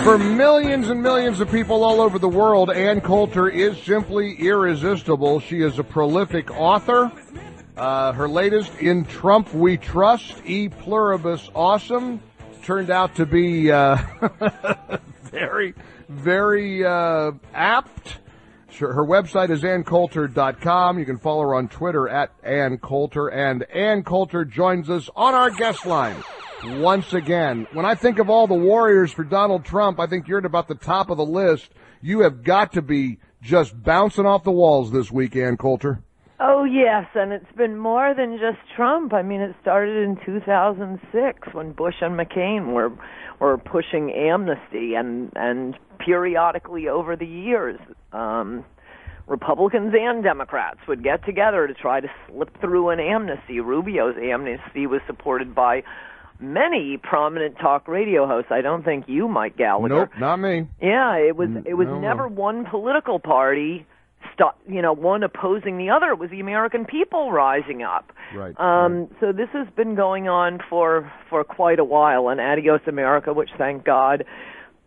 For millions and millions of people all over the world, Ann Coulter is simply irresistible. She is a prolific author. Her latest, In Trump We Trust, E Pluribus Awesome, turned out to be very, very apt. Her website is AnnCoulter.com. You can follow her on Twitter at Ann Coulter. And Ann Coulter joins us on our guest line once again. When I think of all the warriors for Donald Trump, I think you're at about the top of the list. You have got to be just bouncing off the walls this week, Ann Coulter. Oh, yes, and it's been more than just Trump. I mean, it started in 2006 when Bush and McCain were pushing amnesty, and periodically over the years, Republicans and Democrats would get together to try to slip through an amnesty. Rubio's amnesty was supported by many prominent talk radio hosts. I don't think you, Mike Gallagher. Nope, not me. Yeah, it was never one political party, one opposing the other. It was the American people rising up. Right. So this has been going on for quite a while. And Adios America, which thank God,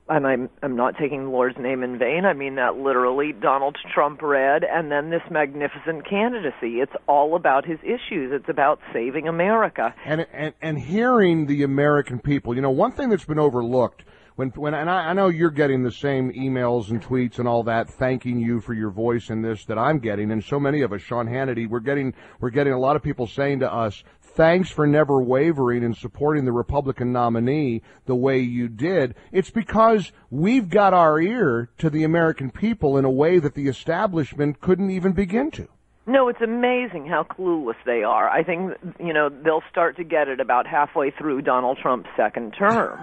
and I'm not taking the Lord's name in vain, I mean that literally, Donald Trump read, and then this magnificent candidacy. It's all about his issues. It's about saving America. And hearing the American people. You know, one thing that's been overlooked, and I know you're getting the same emails and tweets and all that, thanking you for your voice in this that I'm getting, and so many of us, Sean Hannity, we're getting a lot of people saying to us, thanks for never wavering and supporting the Republican nominee the way you did. It's because we've got our ear to the American people in a way that the establishment couldn't even begin to. No, it's amazing how clueless they are. I think, they'll start to get it about halfway through Donald Trump's second term.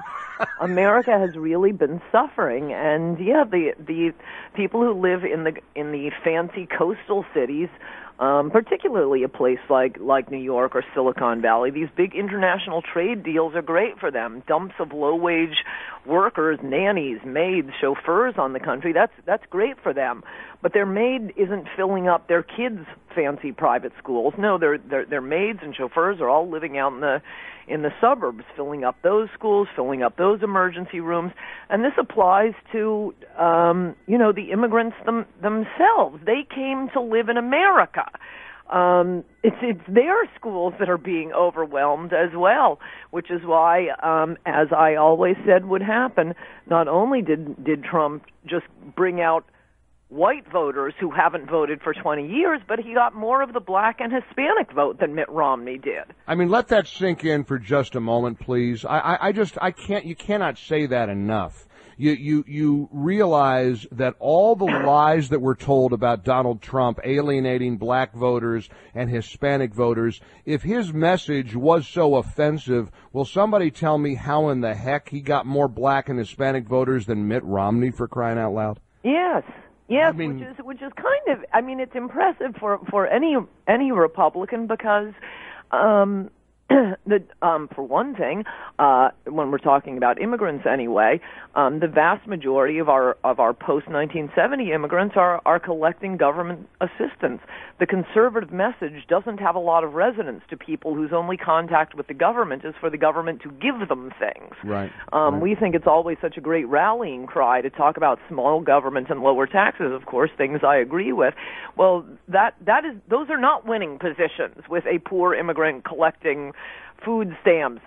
America has really been suffering, and the people who live in the fancy coastal cities, particularly a place like New York or Silicon Valley, these big international trade deals are great for them. Dumps of low-wage workers, nannies, maids, chauffeurs on the country, that's great for them. But their maid isn't filling up their kids' fancy private schools. No, their maids and chauffeurs are all living out in the suburbs, filling up those schools, filling up those emergency rooms. And this applies to, the immigrants themselves. They came to live in America. It's their schools that are being overwhelmed as well, which is why, as I always said would happen, not only did Trump just bring out white voters who haven't voted for 20 years, but he got more of the black and Hispanic vote than Mitt Romney did. I mean, let that sink in for just a moment, please. You cannot say that enough. You realize that all the lies that were told about Donald Trump alienating black voters and Hispanic voters, if his message was so offensive, will somebody tell me how in the heck he got more black and Hispanic voters than Mitt Romney, for crying out loud? Yes. Yes, which is kind of, it's impressive for any Republican because for one thing, when we're talking about immigrants anyway, the vast majority of our post-1970 immigrants are collecting government assistance. The conservative message doesn't have a lot of resonance to people whose only contact with the government is for the government to give them things. Right. We think it's always such a great rallying cry to talk about small government and lower taxes, of course, things I agree with. Well, those are not winning positions with a poor immigrant collecting food stamps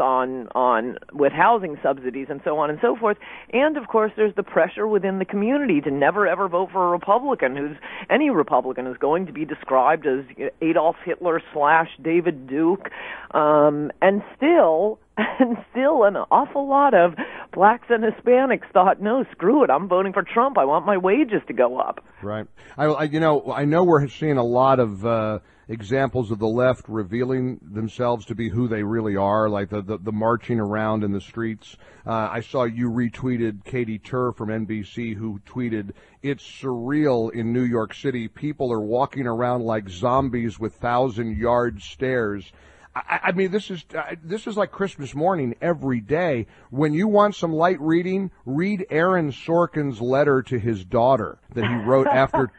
with housing subsidies and so on and so forth. And, of course, there's the pressure within the community to never, ever vote for a Republican. Any Republican is going to be described as Adolf Hitler / David Duke. And still an awful lot of blacks and Hispanics thought, no, screw it, I'm voting for Trump. I want my wages to go up. Right. I know we're seeing a lot of examples of the left revealing themselves to be who they really are, like the marching around in the streets. I saw you retweeted Katie Tur from NBC, who tweeted, "It's surreal in New York City. People are walking around like zombies with 1,000-yard stares." I mean, this is like Christmas morning every day. When you want some light reading, read Aaron Sorkin's letter to his daughter that he wrote after.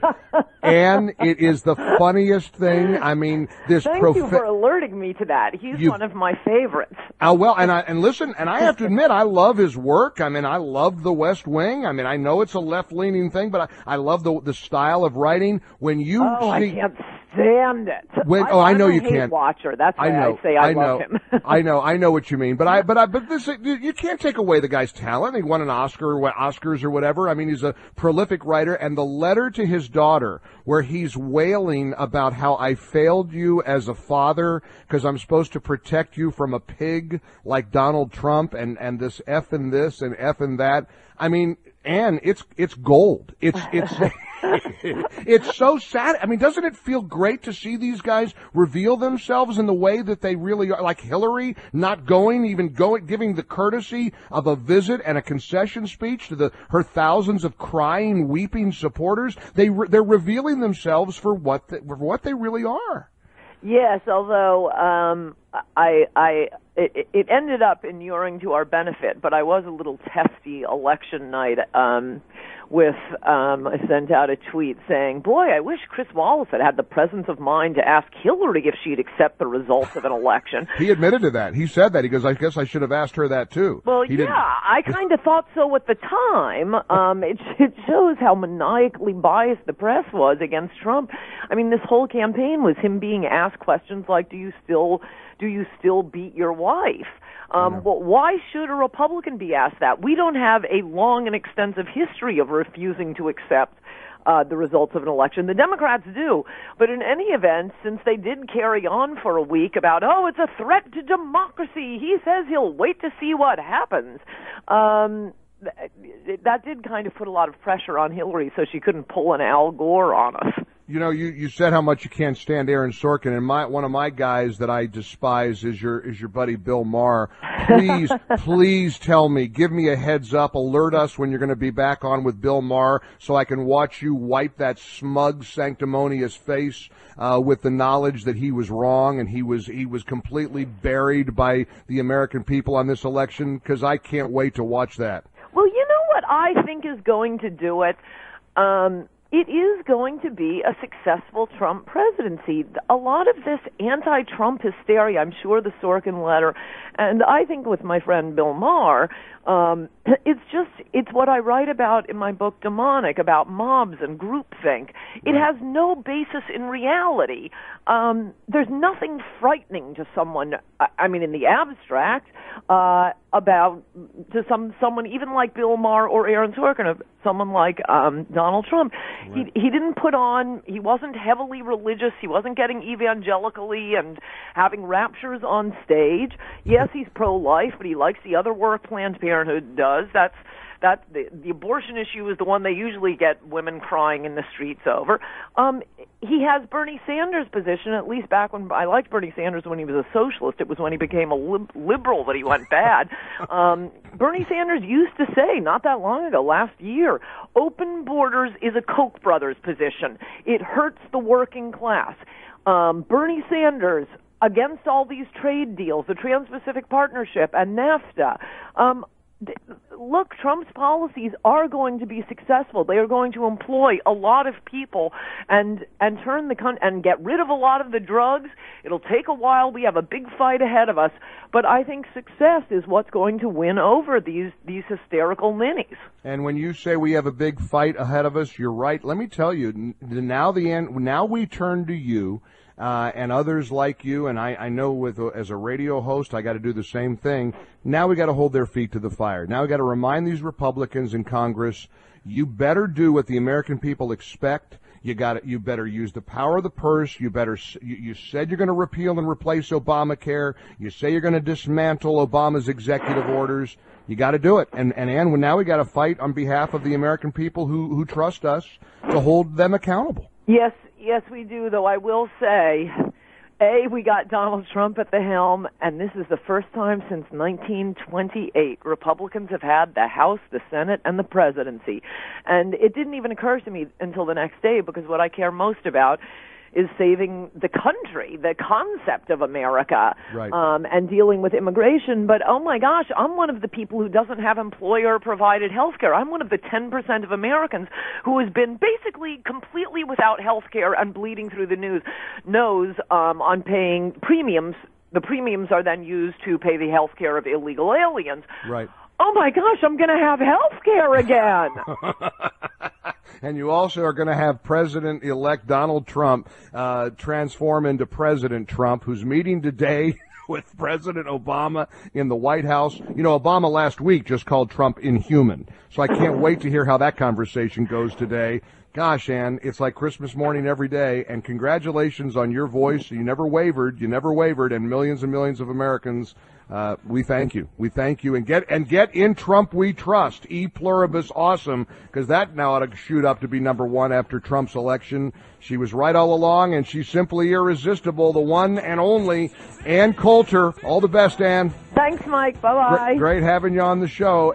And it is the funniest thing. I mean, this. Thank you for alerting me to that. He's one of my favorites. Well, and listen, and I have to admit, I love his work. I mean, I love The West Wing. I mean, I know it's a left-leaning thing, but I love the style of writing. When you I can't stand it. I know you can't. I'm a watcher. That's why I say I love him. I know what you mean. But this, you can't take away the guy's talent. He won an Oscars or whatever. I mean, he's a prolific writer. And the letter to his daughter, where he's wailing about how I failed you as a father because I'm supposed to protect you from a pig like Donald Trump and this F and this and F and that. I mean, Ann, it's gold. It's it's so sad. I mean, doesn't it feel great to see these guys reveal themselves in the way that they really are? Like Hillary not giving the courtesy of a visit and a concession speech to her thousands of crying, weeping supporters. They're revealing themselves for what they really are. Yes, although it ended up inuring to our benefit, but I was a little testy election night I sent out a tweet saying, boy, I wish Chris Wallace had the presence of mind to ask Hillary if she'd accept the results of an election. He admitted to that. He said that. He goes, I guess I should have asked her that, too. Well, I kind of thought so at the time. It shows how maniacally biased the press was against Trump. I mean, this whole campaign was him being asked questions like, do you still beat your wife? Well, why should a Republican be asked that? We don't have a long and extensive history of refusing to accept the results of an election. The Democrats do. But in any event, since they did carry on for a week about, it's a threat to democracy, he says he'll wait to see what happens, that did kind of put a lot of pressure on Hillary so she couldn't pull an Al Gore on us. You know, you said how much you can't stand Aaron Sorkin, and one of my guys that I despise is your buddy Bill Maher. Please tell me, give me a heads up, alert us when you're going to be back on with Bill Maher, so I can watch you wipe that smug, sanctimonious face with the knowledge that he was wrong and he was completely buried by the American people on this election. Because I can't wait to watch that. Well, you know what I think is going to do it. It is going to be a successful Trump presidency. A lot of this anti-Trump hysteria, I'm sure the Sorkin letter, and I think with my friend Bill Maher, it's what I write about in my book Demonic, about mobs and groupthink. It has no basis in reality. There's nothing frightening to someone, I mean, in the abstract, about to someone even like Bill Maher or Aaron Sorkin, or someone like Donald Trump. Right. He wasn't heavily religious. He wasn't getting evangelically and having raptures on stage. Yes, he's pro-life, but he likes the other work Planned Parenthood does. That's the abortion issue is the one they usually get women crying in the streets over. He has Bernie Sanders' position, at least back when I liked Bernie Sanders when he was a socialist. It was when he became a liberal that he went bad. Bernie Sanders used to say, not that long ago, last year, open borders is a Koch brothers position. It hurts the working class. Bernie Sanders, against all these trade deals, the Trans-Pacific Partnership and NAFTA, look, Trump's policies are going to be successful. They are going to employ a lot of people and turn and get rid of a lot of the drugs. It'll take a while. We have a big fight ahead of us, but I think success is what's going to win over these hysterical ninnies. And when you say we have a big fight ahead of us, you're right. Let me tell you, now we turn to you. And others like you, and I know as a radio host, I got to do the same thing. Now we got to hold their feet to the fire. Now we got to remind these Republicans in Congress, you better do what the American people expect. You better use the power of the purse. You said you're going to repeal and replace Obamacare. You say you're going to dismantle Obama's executive orders. You got to do it. And Ann, now we got to fight on behalf of the American people who trust us to hold them accountable. Yes, we do, though I will say, we got Donald Trump at the helm, and this is the first time since 1928 Republicans have had the House, the Senate, and the presidency. And it didn't even occur to me until the next day, because what I care most about is saving the country, the concept of America, right. And dealing with immigration. But, oh, my gosh, I'm one of the people who doesn't have employer-provided health care. I'm one of the 10% of Americans who has been basically completely without health care and bleeding through the nose on paying premiums. The premiums are then used to pay the health care of illegal aliens. Right. Oh, my gosh, I'm going to have health care again. And you also are going to have President-elect Donald Trump transform into President Trump, who's meeting today with President Obama in the White House. You know, Obama last week just called Trump inhuman. So I can't wait to hear how that conversation goes today. Gosh, Ann, it's like Christmas morning every day, and congratulations on your voice. You never wavered, and millions of Americans, we thank you. We thank you, and get in Trump we trust, e pluribus awesome, because that now ought to shoot up to be number one after Trump's election. She was right all along, and she's simply irresistible, the one and only Ann Coulter. All the best, Ann. Thanks, Mike. Bye-bye. Great having you on the show.